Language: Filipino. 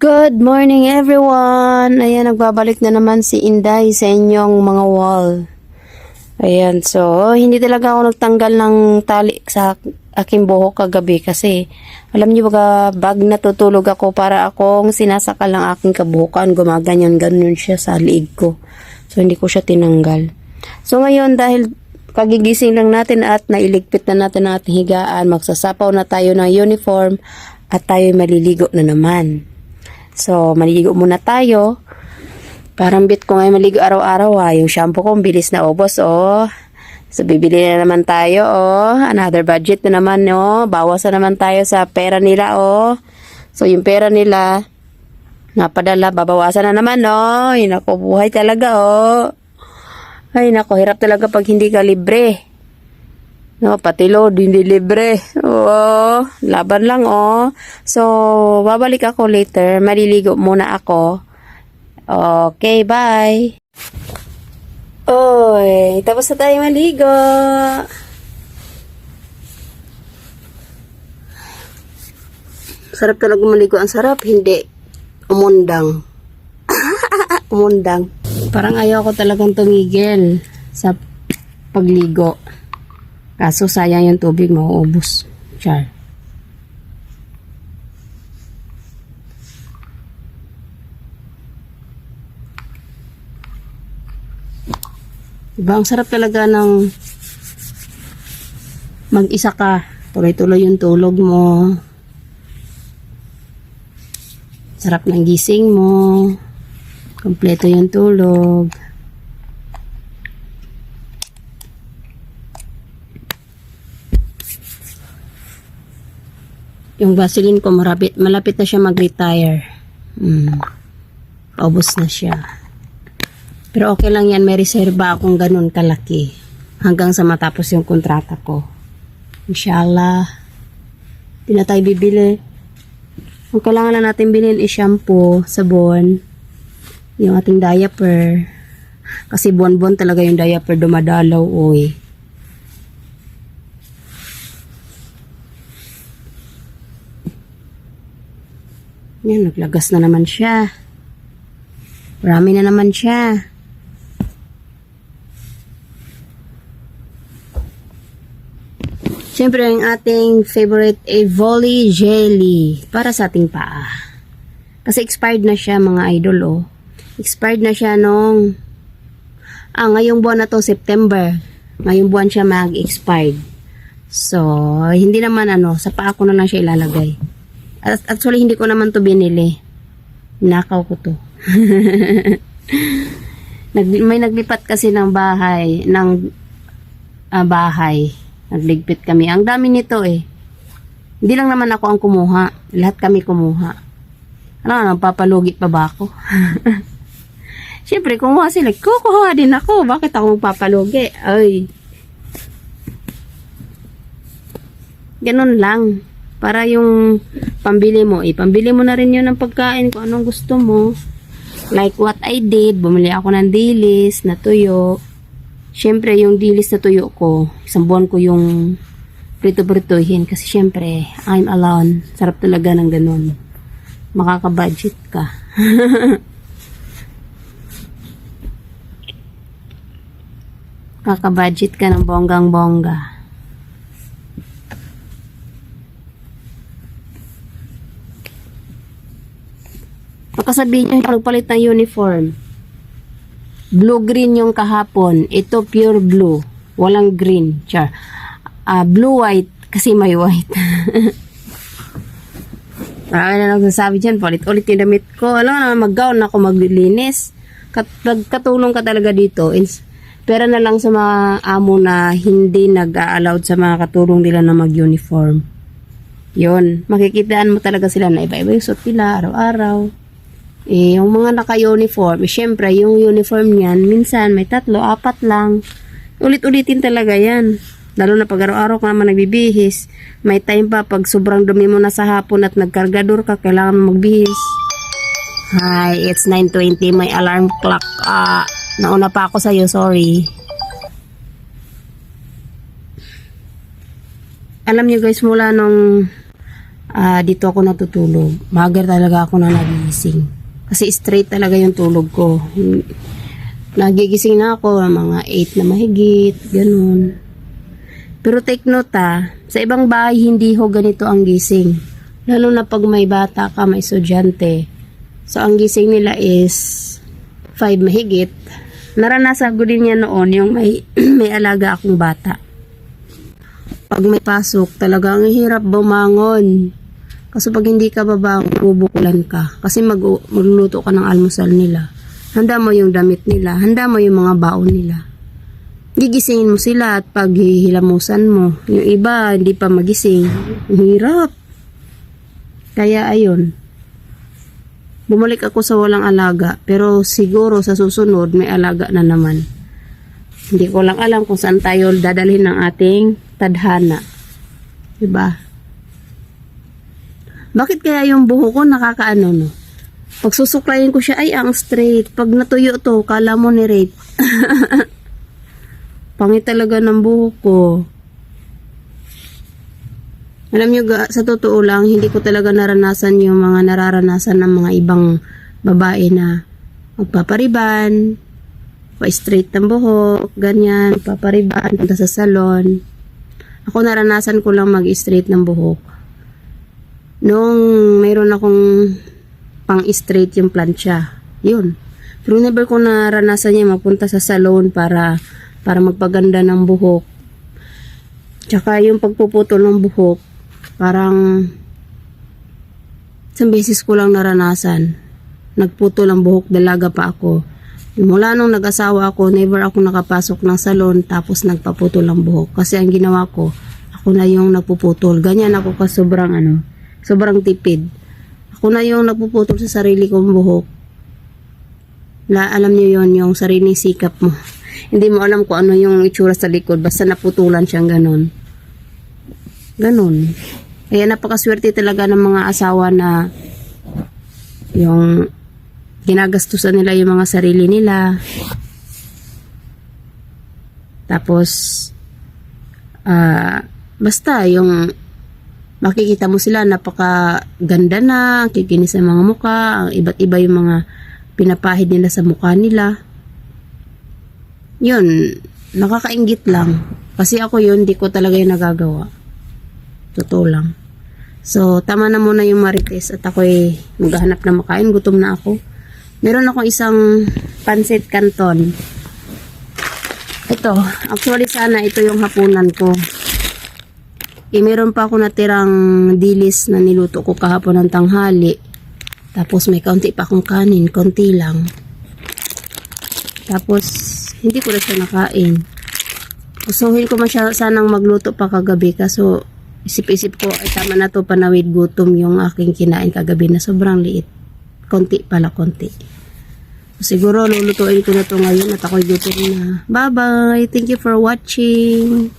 Good morning everyone! Ayan, nagbabalik na naman si Inday sa inyong mga wall. Ayan, so, hindi talaga ako nagtanggal ng tali sa aking buhok kagabi kasi alam niyo ba, bag natutulog ako para akong sinasakal ng aking kabuhukan. Gumaganyan-ganyan siya sa liig ko. So, hindi ko siya tinanggal. So, ngayon dahil kagigising lang natin at nailigpit na natin ang ating higaan, magsasapaw na tayo ng uniform at tayo maliligo na naman. So, maligo muna tayo. Parang bit ko ngayon maligo araw-araw yung shampoo ko, bilis na ubos So, bibili na naman tayo Another budget na naman Bawas na naman tayo sa pera nila So, yung pera nila napadala, babawasan na naman Ay, nako, buhay talaga Ay, nako, hirap talaga pag hindi ka libre. Pati load, hindi libre. Laban lang So, babalik ako later. Maliligo muna ako. Okay, bye. Oy, tapos na tayo maligo. Sarap talaga maligo. Ang sarap, hindi umundang. Umundang. Parang ayaw ko talagang tumigil sa pagligo. Kaso sayang yung tubig, mauubos. Char. Diba, ang sarap talaga ng mag-isa ka. Tuloy-tuloy yung tulog mo. Sarap ng gising mo. Kompleto yung tulog. Yung Vaseline ko malapit na siya mag-retire. Paubos na siya. Pero okay lang yan, may reserba akong ganun kalaki. Hanggang sa matapos yung kontrata ko. Inshallah. Hindi na tayo bibili. Ang kailangan na natin bilhin is shampoo, sabon, yung ating diaper. Kasi buwan-buwan talaga yung diaper dumadalaw, Yan, naglagas na naman siya. Marami na naman siya. Siyempre, ang ating favorite Volley Jelly para sa ating paa. Kasi expired na siya, mga idol, Expired na siya nung ngayong buwan na to, September. Ngayong buwan siya mag-expired. So, hindi naman sa paa ko na lang siya ilalagay. Actually, hindi ko naman to binili. Nakaw ko to. May naglipat kasi ng bahay. Nagligpit kami. Ang dami nito Hindi lang naman ako ang kumuha. Lahat kami kumuha. Papalugi pa ba ako? Siyempre, kumuha sila. Kukuha din ako. Bakit ako magpapalugi? Ay. Ganun lang. Para yung pambili mo, pambili mo na rin yun ng pagkain kung anong gusto mo. Like what I did, bumili ako ng dilis na tuyo. Siyempre, yung dilis na tuyo ko, isang buwan ko yung prito-prituhin. Kasi siyempre, I'm alone. Sarap talaga ng ganun. Makaka-budget ka. Kaka-budget ka ng bonggang-bongga. Pagkasabihin nyo, pagpalit ng uniform. Blue-green yung kahapon. Ito pure blue. Walang green. Char. Blue-white. Kasi may white. Marami na nagsasabi dyan. Palit-ulit yung damit ko. Alam na, mag-gown ako maglilinis. Katulong ka talaga dito. Pera na lang sa mga amo na hindi nag-allowed sa mga katulong nila na mag-uniform. Yun. Makikitaan mo talaga sila na iba-iba yung suot nila araw-araw. Yung mga naka-uniform, syempre, yung uniform niyan, minsan may 3, 4 lang. Ulit-ulitin talaga yan. Lalo na pag araw-araw ka naman nagbibihis. May time pa pag sobrang dumi mo na sa hapon at nagkargador ka, kailangan mo magbihis. Hi, it's 9:20. May alarm clock. Nauna pa ako sa'yo, sorry. Alam niyo guys, mula nung dito ako natutulog. Mager talaga ako na nagigising. Kasi straight talaga yung tulog ko. Nagigising na ako mga 8 na mahigit, ganun. Pero take note sa ibang bahay hindi ho ganito ang gising. Lalo na pag may bata ka, may estudyante. So ang gising nila is 5 mahigit. Naranasan ko din yan noon yung may, may alaga akong bata. Pag may pasok, talagang hirap bumangon. Kasi pag hindi ka babangon, bubukulan ka. Kasi magluluto ka ng almusal nila. Handa mo yung damit nila. Handa mo yung mga baon nila. Gigisingin mo sila at paghihilamusan mo. Yung iba, hindi pa magising. Hirap. Kaya ayun. Bumalik ako sa walang alaga. Pero siguro sa susunod, may alaga na naman. Hindi ko lang alam kung saan tayo dadalhin ng ating tadhana. Diba? Bakit kaya yung buho ko nakakaano no? Pag susuklayin ko siya, ay ang straight. Pag natuyo to, kala mo ni rape. Pangit talaga ng buhok ko. Alam nyo, sa totoo lang, hindi ko talaga naranasan yung mga nararanasan ng mga ibang babae na magpapariban, pa-straight ng buhok, ganyan, papariban, punta sa salon. Ako naranasan ko lang mag-straight ng buhok. Nung mayroon akong pang-straight yung plancha, yun. Pero never ko naranasan niya magpunta sa salon para magpaganda ng buhok. Tsaka yung pagpuputol ng buhok, parang isang beses ko lang naranasan. Nagputol ang buhok, dalaga pa ako. Mula nung nag-asawa ako, never ako nakapasok ng salon tapos nagpaputol ng buhok. Kasi ang ginawa ko, ako na yung nagpuputol. Ganyan ako ka sobrang tipid. Ako na yung nagpuputol sa sarili kong buhok. Alam niyo yon yung sariling sikap mo. Hindi mo alam kung ano yung itsura sa likod. Basta naputulan siyang ganon. Ganon. Kaya napakaswerte talaga ng mga asawa na yung ginagastusan nila yung mga sarili nila. Tapos, basta yung makikita mo sila napakaganda na, kikinis ang mga muka, ang iba't iba yung mga pinapahid nila sa mukha nila. Yun, nakakainggit lang. Kasi ako yun, di ko talaga yung nagagawa. Totoo lang. So, tama na muna yung marites at ako'y maghahanap na makain. Gutom na ako. Meron akong isang pancit canton. Ito, actually sana ito yung hapunan ko. Meron pa ako natirang dilis na niluto ko kahapon ng tanghali. Tapos may kaunti pa akong kanin, konti lang. Tapos, hindi ko na siya nakain. Gustuhin ko sanang magluto pa kagabi. Kaso, isip-isip ko, ay tama na to, panawid gutom yung aking kinain kagabi na sobrang liit. Konti pala, konti. Siguro, lulutuin ko na to ngayon at ako'y gutom na. Bye-bye! Thank you for watching!